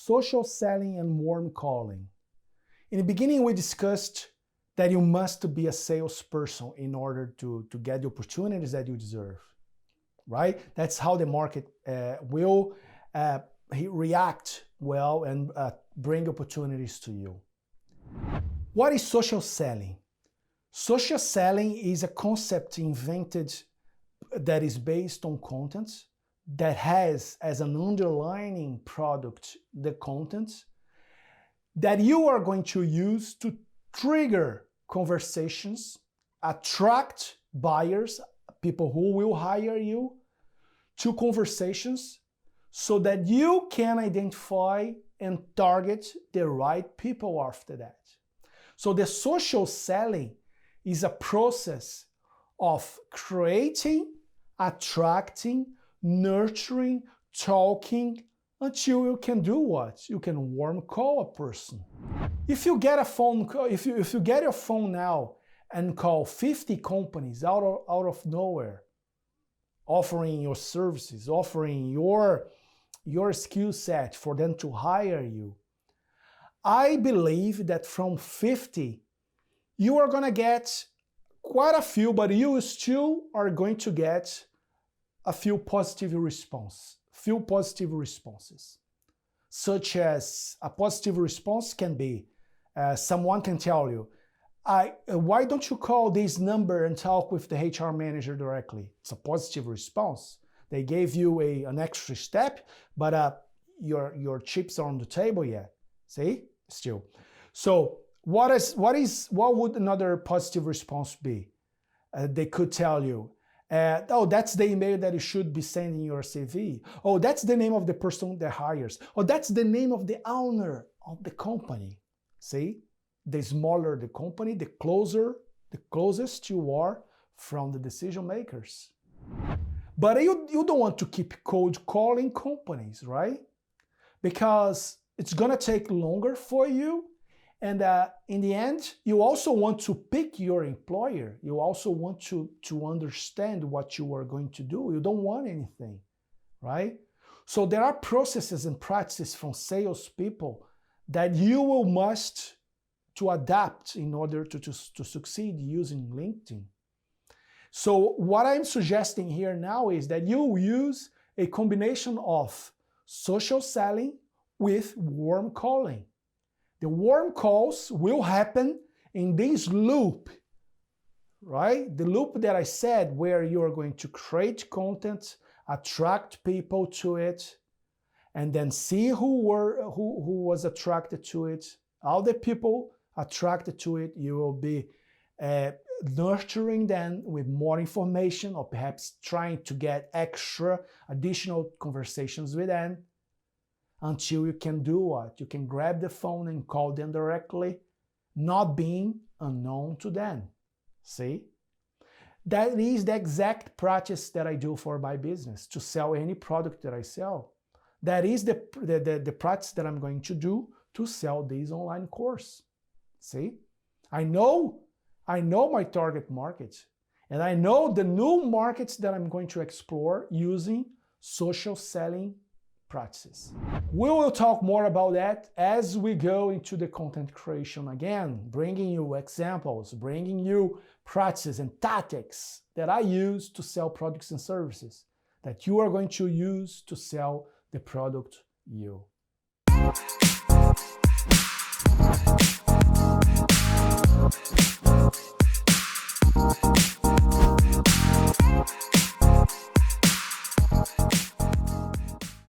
social selling and warm calling. In the beginning, we discussed that you must be a salesperson in order to get the opportunities that you deserve, right? That's how the market will react well and bring opportunities to you. What is social selling? Social selling is a concept invented that is based on content, that has as an underlying product the content that you are going to use to trigger conversations, attract buyers, people who will hire you, to conversations so that you can identify and target the right people after that. So the social selling is a process of creating, attracting, nurturing, talking, until you can do what? You can warm call a person. If you get a phone call, if you get your phone now and call 50 companies out of nowhere, offering your services, offering your skill set for them to hire you, I believe that from 50, you are gonna get quite a few, but you still are going to get a few positive responses, such as a positive response can be, someone can tell you, why don't you call this number and talk with the HR manager directly? It's a positive response. They gave you an extra step, but your chips are on the table yet. See? Still. So what would another positive response be? They could tell you, oh, that's the email that you should be sending your CV. Oh, that's the name of the person that hires. Oh, that's the name of the owner of the company. See? The smaller the company, the closest you are from the decision makers. But you don't want to keep cold calling companies, right? Because it's gonna take longer for you. And in the end, you also want to pick your employer. You also want to understand what you are going to do. You don't want anything, right? So there are processes and practices from salespeople that you must to adapt in order to succeed using LinkedIn. So what I'm suggesting here now is that you use a combination of social selling with warm calling. The warm calls will happen in this loop, right? The loop that I said, where you are going to create content, attract people to it, and then see who was attracted to it. All the people attracted to it, you will be nurturing them with more information, or perhaps trying to get additional conversations with them, until you can do what? You can grab the phone and call them directly, not being unknown to them. See? That is the exact practice that I do for my business, to sell any product that I sell. That is the practice that I'm going to do to sell this online course. See? I know my target market, and I know the new markets that I'm going to explore using social selling practices. We will talk more about that as we go into the content creation again, bringing you examples, bringing you practices and tactics that I use to sell products and services that you are going to use to sell the product you